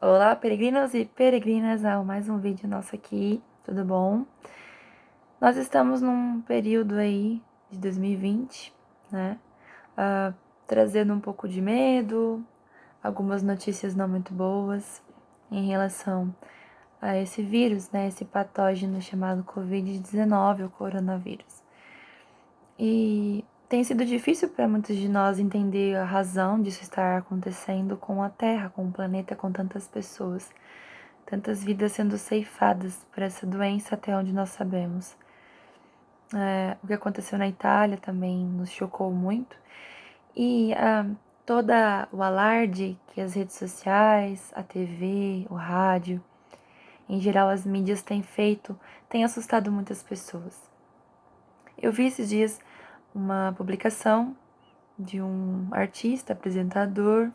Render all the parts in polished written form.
Olá, peregrinos e peregrinas, ao mais um vídeo nosso aqui, tudo bom? Nós estamos num período aí de 2020, né? Trazendo um pouco de medo, algumas notícias não muito boas em relação a esse vírus, né? Esse patógeno chamado Covid-19, o coronavírus. E tem sido difícil para muitos de nós entender a razão disso estar acontecendo com a Terra, com o planeta, com tantas pessoas. Tantas vidas sendo ceifadas por essa doença até onde nós sabemos. O que aconteceu na Itália também nos chocou muito. E todo o alarde que as redes sociais, a TV, o rádio, em geral as mídias têm feito, tem assustado muitas pessoas. Eu vi esses dias uma publicação de um artista, apresentador,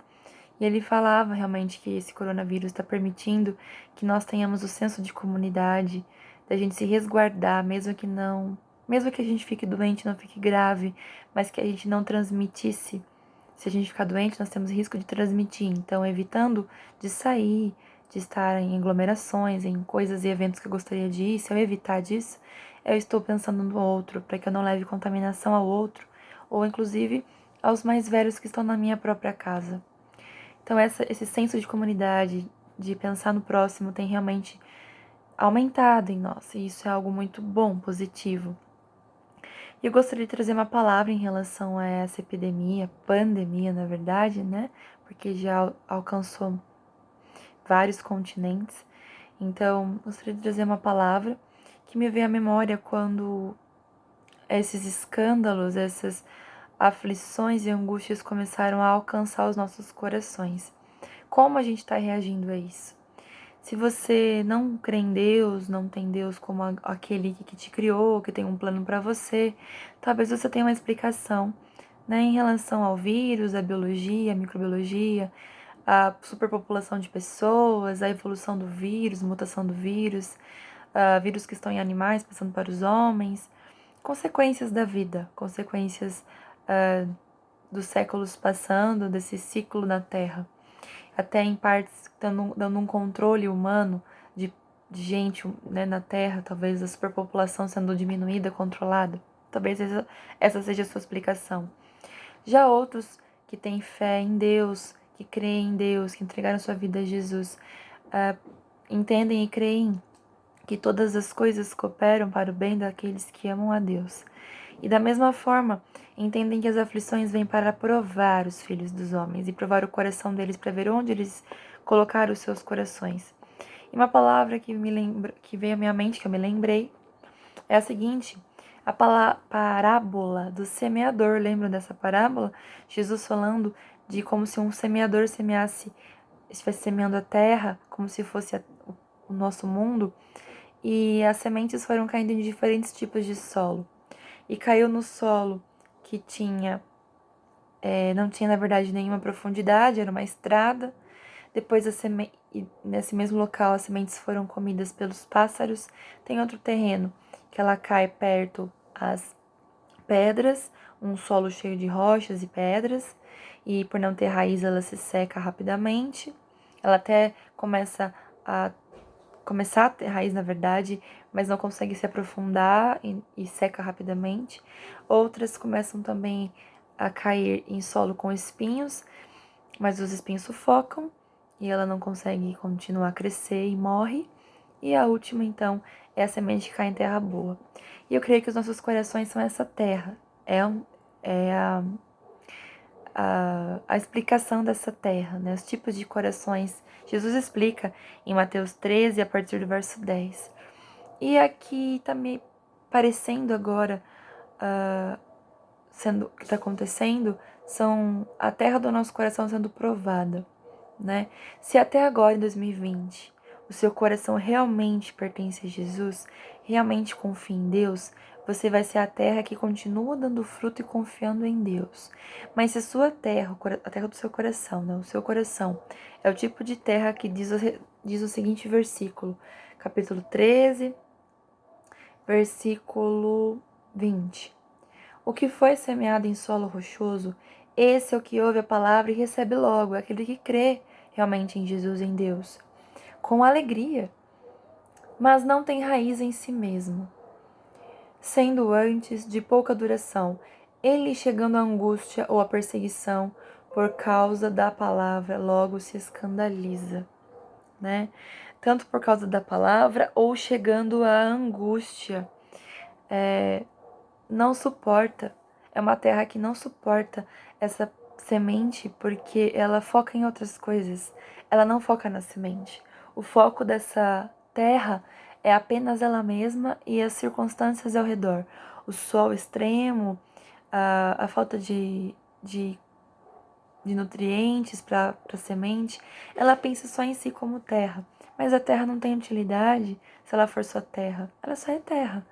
e ele falava realmente que esse coronavírus está permitindo que nós tenhamos o senso de comunidade, da gente se resguardar, mesmo que a gente fique doente, não fique grave, mas que a gente não transmitisse. Se a gente ficar doente, nós temos risco de transmitir. Então, evitando de sair, de estar em aglomerações, em coisas e eventos que eu gostaria de ir, se eu evitar disso, eu estou pensando no outro, para que eu não leve contaminação ao outro, ou inclusive aos mais velhos que estão na minha própria casa. Então, esse senso de comunidade, de pensar no próximo, tem realmente aumentado em nós. E isso é algo muito bom, positivo. E eu gostaria de trazer uma palavra em relação a essa epidemia, pandemia, na verdade, né? Porque já alcançou vários continentes. Então, gostaria de trazer uma palavra que me veio à memória quando esses escândalos, essas aflições e angústias começaram a alcançar os nossos corações. Como a gente está reagindo a isso? Se você não crê em Deus, não tem Deus como aquele que te criou, que tem um plano para você, talvez você tenha uma explicação, né, em relação ao vírus, à biologia, à microbiologia, à superpopulação de pessoas, à evolução do vírus, mutação do vírus, vírus que estão em animais passando para os homens, consequências da vida, consequências dos séculos passando, desse ciclo na Terra, até em partes dando um controle humano de gente, né, na Terra, talvez a superpopulação sendo diminuída, controlada. Talvez essa seja a sua explicação. Já outros que têm fé em Deus, que creem em Deus, que entregaram sua vida a Jesus, entendem e creem que todas as coisas cooperam para o bem daqueles que amam a Deus. E da mesma forma, entendem que as aflições vêm para provar os filhos dos homens e provar o coração deles para ver onde eles colocaram os seus corações. E uma palavra que veio à minha mente, que eu me lembrei, é a seguinte: a parábola do semeador. Lembram dessa parábola? Jesus falando de como se um semeador estivesse semeando a terra, como se fosse o nosso mundo, e as sementes foram caindo em diferentes tipos de solo. E caiu no solo que não tinha na verdade nenhuma profundidade, era uma estrada. Depois nesse mesmo local as sementes foram comidas pelos pássaros. Tem outro terreno que ela cai perto às pedras, um solo cheio de rochas e pedras, e por não ter raiz ela se seca rapidamente. Ela até começar a ter raiz, na verdade, mas não consegue se aprofundar e seca rapidamente. Outras começam também a cair em solo com espinhos, mas os espinhos sufocam e ela não consegue continuar a crescer e morre. E a última, então, é a semente que cai em terra boa. E eu creio que os nossos corações são essa terra. É a explicação dessa terra, né? Os tipos de corações. Jesus explica em Mateus 13, a partir do verso 10. E aqui tá me parecendo agora, sendo o que está acontecendo, são a terra do nosso coração sendo provada, né? Se até agora, em 2020, o seu coração realmente pertence a Jesus, realmente confia em Deus, você vai ser a terra que continua dando fruto e confiando em Deus. Mas se a sua terra, a terra do seu coração, né? O seu coração é o tipo de terra que diz o seguinte versículo, capítulo 13, versículo 20. O que foi semeado em solo rochoso, esse é o que ouve a palavra e recebe logo, é aquele que crê realmente em Jesus, em Deus, com alegria, mas não tem raiz em si mesmo, sendo antes de pouca duração, ele chegando à angústia ou à perseguição por causa da palavra, logo se escandaliza, né? Tanto por causa da palavra ou chegando à angústia, não suporta, é uma terra que não suporta essa semente porque ela foca em outras coisas, ela não foca na semente. O foco dessa terra é apenas ela mesma e as circunstâncias ao redor. O sol extremo, a falta de nutrientes para a semente, ela pensa só em si como terra. Mas a terra não tem utilidade se ela for só terra. Ela só é terra.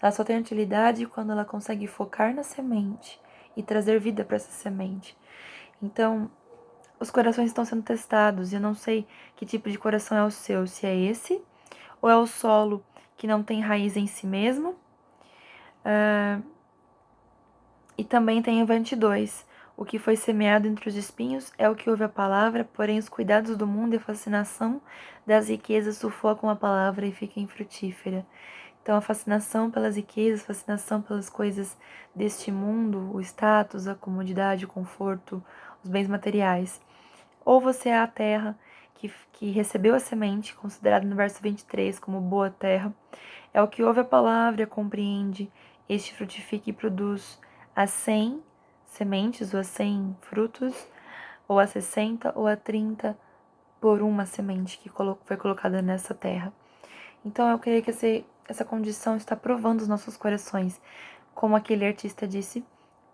Ela só tem utilidade quando ela consegue focar na semente e trazer vida para essa semente. Então, os corações estão sendo testados e eu não sei que tipo de coração é o seu, se é esse ou é o solo que não tem raiz em si mesmo. E também tem o 22. O que foi semeado entre os espinhos é o que ouve a palavra, porém os cuidados do mundo e a fascinação das riquezas sufocam a palavra e fica infrutífera. Então a fascinação pelas riquezas, fascinação pelas coisas deste mundo, o status, a comodidade, o conforto, os bens materiais. Ou você é a terra que recebeu a semente, considerada no verso 23 como boa terra, é o que ouve a palavra, compreende, este frutifica e produz a 100 sementes, ou a 100 frutos, ou a 60, ou a 30 por uma semente que foi colocada nessa terra. Então eu creio que essa condição está provando os nossos corações, como aquele artista disse,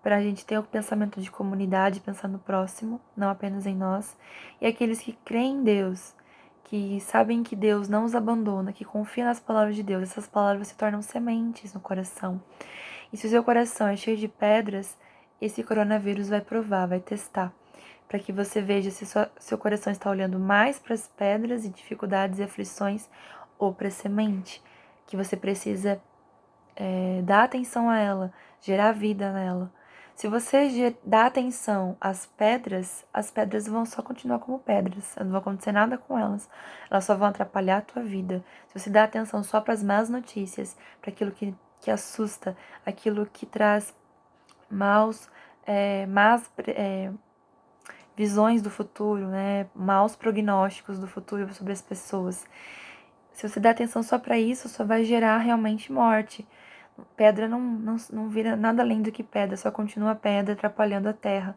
para a gente ter o pensamento de comunidade, pensar no próximo, não apenas em nós, e aqueles que creem em Deus, que sabem que Deus não os abandona, que confiam nas palavras de Deus, essas palavras se tornam sementes no coração. E se o seu coração é cheio de pedras, esse coronavírus vai provar, vai testar, para que você veja se seu coração está olhando mais para as pedras e dificuldades e aflições ou para a semente, que você precisa dar atenção a ela, gerar vida nela. Se você dá atenção às pedras, as pedras vão só continuar como pedras, não vai acontecer nada com elas, elas só vão atrapalhar a tua vida. Se você dá atenção só para as más notícias, para aquilo que assusta, aquilo que traz más visões do futuro, né? Maus prognósticos do futuro sobre as pessoas. Se você dá atenção só para isso, só vai gerar realmente morte. Pedra não vira nada além do que pedra, só continua pedra atrapalhando a terra.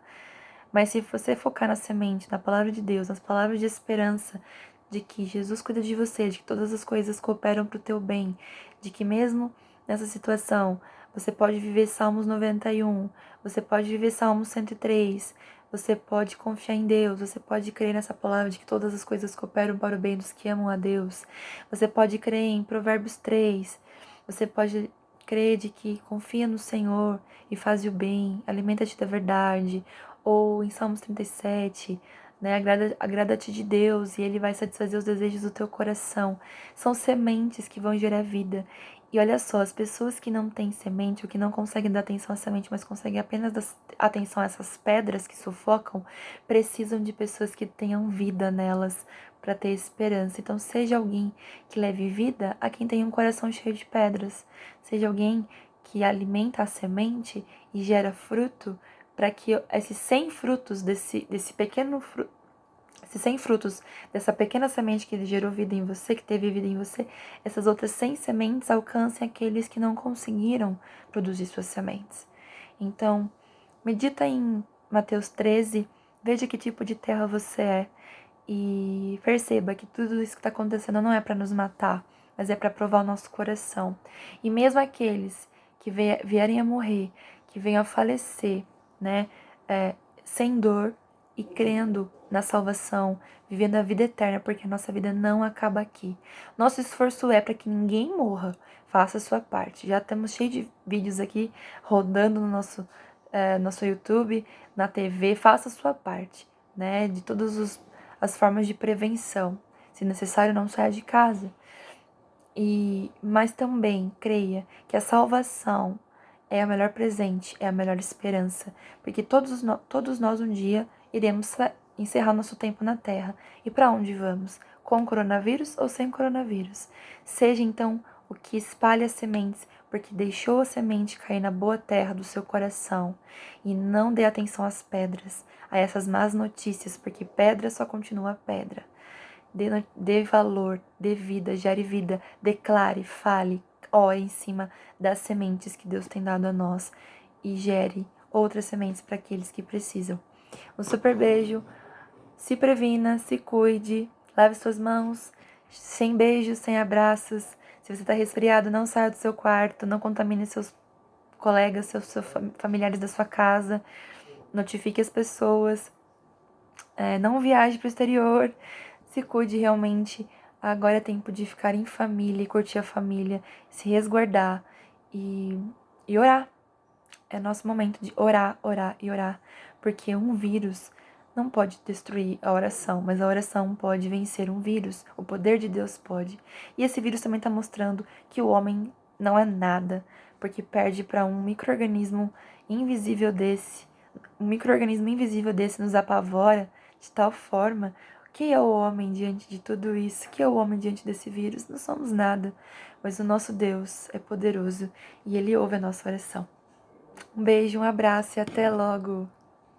Mas se você focar na semente, na palavra de Deus, nas palavras de esperança, de que Jesus cuida de você, de que todas as coisas cooperam para o teu bem, de que mesmo nessa situação você pode viver Salmos 91, você pode viver Salmos 103, você pode confiar em Deus, você pode crer nessa palavra de que todas as coisas cooperam para o bem dos que amam a Deus, você pode crer em Provérbios 3, você pode crer de que confia no Senhor e faz o bem, alimenta-te da verdade, ou em Salmos 37, né, agrada-te de Deus e Ele vai satisfazer os desejos do teu coração. São sementes que vão gerar vida. E olha só, as pessoas que não têm semente, ou que não conseguem dar atenção à semente, mas conseguem apenas dar atenção a essas pedras que sufocam, precisam de pessoas que tenham vida nelas para ter esperança. Então, seja alguém que leve vida a quem tem um coração cheio de pedras. Seja alguém que alimenta a semente e gera fruto para que esses 100 frutos desse pequeno esses 100 frutos dessa pequena semente que gerou vida em você, que teve vida em você, essas outras 100 sementes alcancem aqueles que não conseguiram produzir suas sementes. Então, medita em Mateus 13, veja que tipo de terra você é e perceba que tudo isso que está acontecendo não é para nos matar, mas é para provar o nosso coração. E mesmo aqueles que vierem a morrer, que venham a falecer, né, sem dor e crendo na salvação, vivendo a vida eterna, porque a nossa vida não acaba aqui. Nosso esforço é para que ninguém morra. Faça a sua parte. Já estamos cheios de vídeos aqui rodando no nosso YouTube, na TV. Faça a sua parte, né? De todas as formas de prevenção. Se necessário, não saia de casa. Mas também creia que a salvação é o melhor presente, é a melhor esperança, porque todos nós um dia encerrar nosso tempo na Terra. E para onde vamos? Com coronavírus ou sem coronavírus? Seja então o que espalhe as sementes, porque deixou a semente cair na boa terra do seu coração. E não dê atenção às pedras, a essas más notícias, porque pedra só continua pedra. Dê valor, dê vida, gere vida, declare, fale, ore em cima das sementes que Deus tem dado a nós e gere outras sementes para aqueles que precisam. Um super beijo, se previna, se cuide, lave suas mãos, sem beijos, sem abraços. Se você está resfriado, não saia do seu quarto, não contamine seus colegas, seus familiares da sua casa, notifique as pessoas, não viaje para o exterior, se cuide realmente. Agora é tempo de ficar em família e curtir a família, se resguardar e orar. É nosso momento de orar, orar e orar, porque um vírus não pode destruir a oração, mas a oração pode vencer um vírus. O poder de Deus pode. E esse vírus também está mostrando que o homem não é nada, porque perde para um micro-organismo invisível desse. Um micro-organismo invisível desse nos apavora de tal forma. Quem é o homem diante de tudo isso? Quem é o homem diante desse vírus? Não somos nada, mas o nosso Deus é poderoso e Ele ouve a nossa oração. Um beijo, um abraço e até logo!